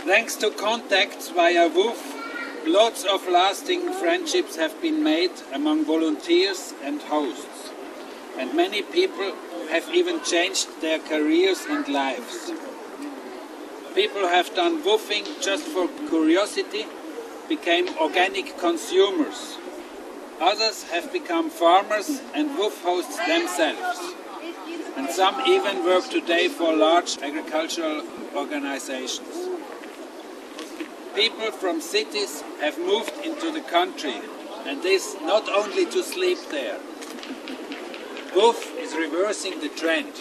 Thanks to contacts via WWOOF, lots of lasting friendships have been made among volunteers and hosts, and many people have even changed their careers and lives. People have done WWOOFing just for curiosity, became organic consumers. Others have become farmers and WWOOF hosts themselves. And some even work today for large agricultural organizations. People from cities have moved into the country, and this not only to sleep there. WWOOF is reversing the trend.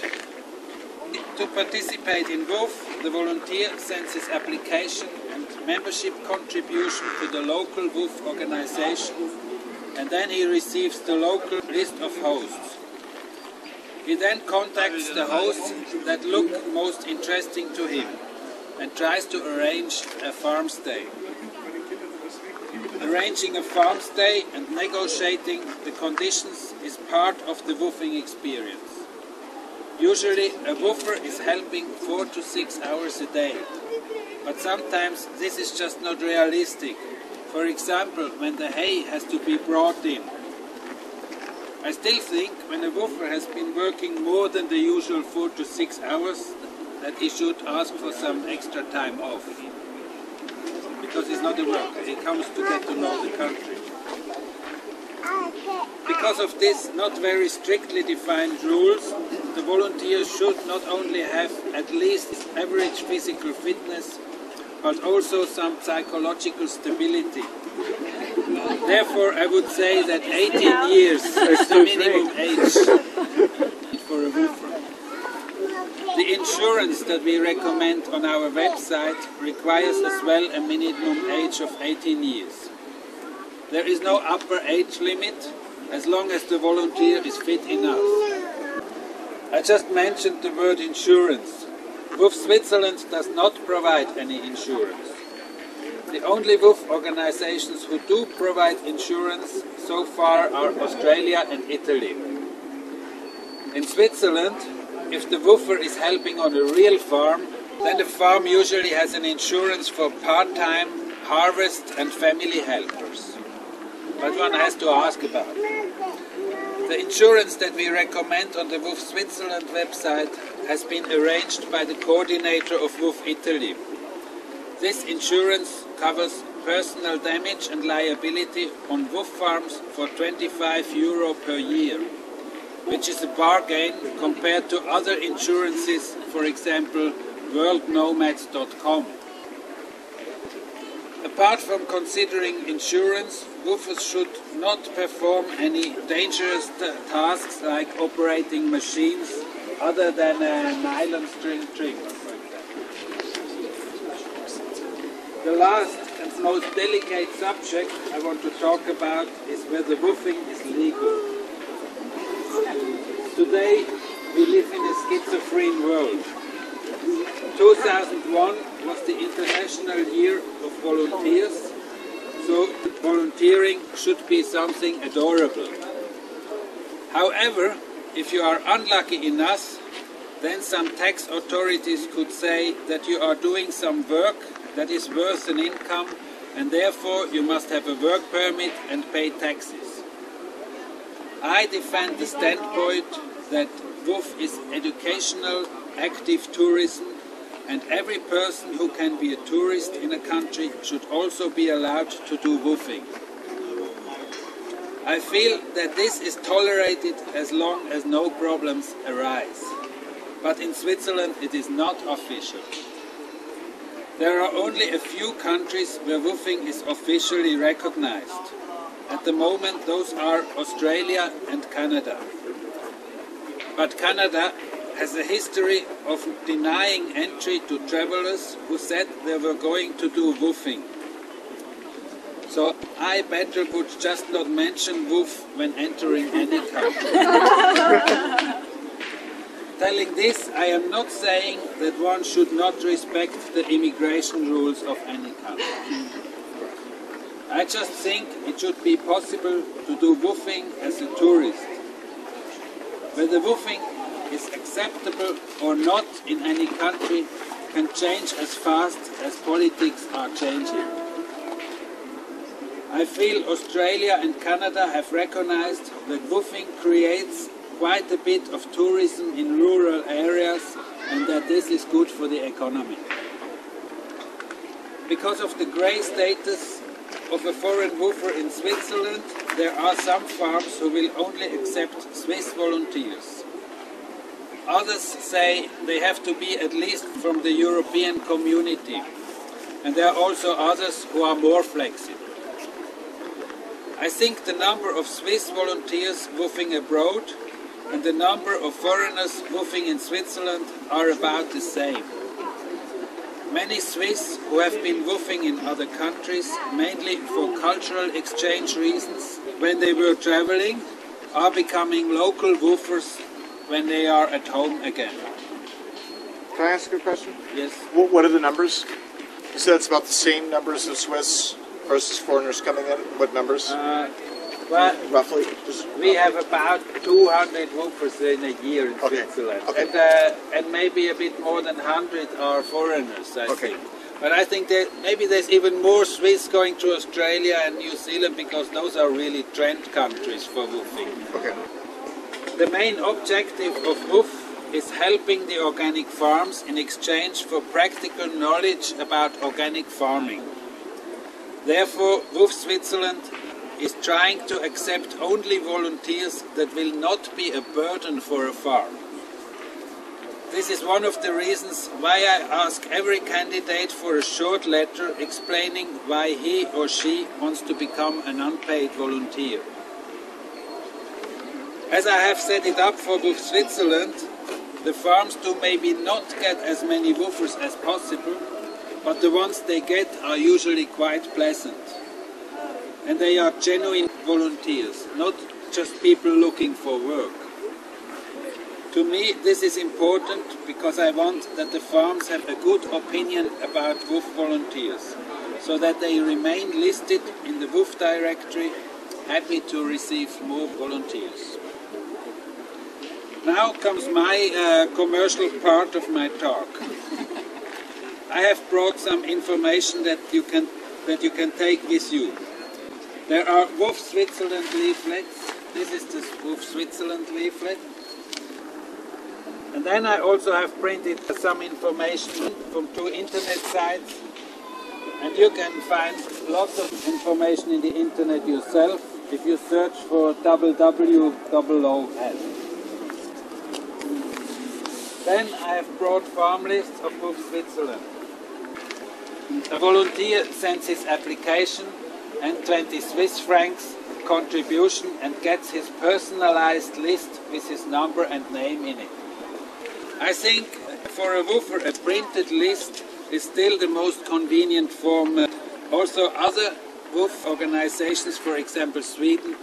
To participate in WWOOF, the volunteer sends his application and membership contribution to the local WWOOF organization, and then he receives the local list of hosts. He then contacts the hosts that look most interesting to him and tries to arrange a farm stay. Arranging a farm stay and negotiating the conditions is part of the WWOOFing experience. Usually a WWOOFer is helping 4 to 6 hours a day, but sometimes this is just not realistic. For example, when the hay has to be brought in. I still think when a WWOOFer has been working more than the usual 4 to 6 hours, that he should ask for some extra time off. Because he's not a worker, he comes to get to know the country. Because of this not very strictly defined rules, the volunteers should not only have at least average physical fitness, but also some psychological stability. Therefore, I would say that 18 years is the minimum age for a WWOOFer. The insurance that we recommend on our website requires as well a minimum age of 18 years. There is no upper age limit as long as the volunteer is fit enough. I just mentioned the word insurance. WWOOF Switzerland does not provide any insurance. The only WWOOF organizations who do provide insurance so far are Australia and Italy. In Switzerland, if the WWOOFer is helping on a real farm, then the farm usually has an insurance for part-time, harvest and family helpers. But one has to ask about it. The insurance that we recommend on the WWOOF Switzerland website has been arranged by the coordinator of WWOOF Italy. This insurance covers personal damage and liability on WWOOF farms for €25 per year, which is a bargain compared to other insurances, for example, worldnomads.com. Apart from considering insurance, WWOOFers should not perform any dangerous tasks like operating machines other than a nylon string trimmer, for example. The last and most delicate subject I want to talk about is whether WWOOFing is legal. Today we live in a schizophrene world. 2001 was the International Year of Volunteers, so volunteering should be something adorable. However, if you are unlucky enough, then some tax authorities could say that you are doing some work that is worth an income, and therefore you must have a work permit and pay taxes. I defend the standpoint that WWOOF is educational, active tourism, and every person who can be a tourist in a country should also be allowed to do WWOOFing. I feel that this is tolerated as long as no problems arise. But in Switzerland it is not official. There are only a few countries where WWOOFing is officially recognized. At the moment those are Australia and Canada. But Canada has a history of denying entry to travelers who said they were going to do WWOOFing. So I better would just not mention WWOOF when entering any country. Telling this, I am not saying that one should not respect the immigration rules of any country. I just think it should be possible to do WWOOFing as a tourist. Whether WWOOFing is acceptable or not in any country can change as fast as politics are changing. I feel Australia and Canada have recognized that WWOOFing creates quite a bit of tourism in rural areas and that this is good for the economy. Because of the grey status of a foreign WWOOFer in Switzerland, there are some farms who will only accept Swiss volunteers. Others say they have to be at least from the European community, and there are also others who are more flexible. I think the number of Swiss volunteers WWOOFing abroad and the number of foreigners WWOOFing in Switzerland are about the same. Many Swiss who have been WWOOFing in other countries, mainly for cultural exchange reasons, when they were traveling, are becoming local WWOOFers when they are at home again. Can I ask a question? Yes. What are the numbers? You said it's about the same numbers of Swiss versus foreigners coming in. What numbers? Well, roughly? we have about 200 WWOOFers in a year in Switzerland, and maybe a bit more than 100 are foreigners, I think. But I think that maybe there's even more Swiss going to Australia and New Zealand because those are really trend countries for WWOOFing. The main objective of WWOOF is helping the organic farms in exchange for practical knowledge about organic farming. Therefore, WWOOF Switzerland is trying to accept only volunteers that will not be a burden for a farm. This is one of the reasons why I ask every candidate for a short letter explaining why he or she wants to become an unpaid volunteer. As I have set it up for WWOOF Switzerland, the farms do maybe not get as many WWOOFers as possible, but the ones they get are usually quite pleasant. And they are genuine volunteers, not just people looking for work. To me, this is important because I want that the farms have a good opinion about WWOOF volunteers, so that they remain listed in the WWOOF directory, happy to receive more volunteers. Now comes my commercial part of my talk. I have brought some information that you can take with you. There are WWOOF Switzerland leaflets. This is the WWOOF Switzerland leaflet. And then I also have printed some information from 2 internet sites. And you can find lots of information in the internet yourself if you search for WWOOF. Then I have brought farm lists of WWOOF Switzerland. A volunteer sends his application and 20 Swiss francs contribution and gets his personalized list with his number and name in it. I think for a WWOOFer a printed list is still the most convenient form. Also other WWOOF organizations, for example Sweden,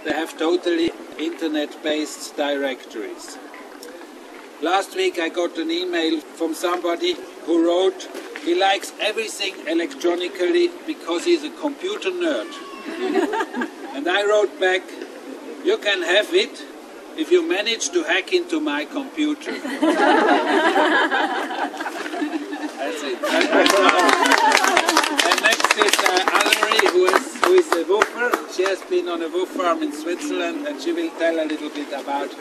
they have totally internet-based directories. Last week I got an email from somebody who wrote he likes everything electronically because he's a computer nerd. And I wrote back, you can have it if you manage to hack into my computer. That's it. And next is Allery, who is a WWOOFer. She has been on a WWOOF farm in Switzerland and she will tell a little bit about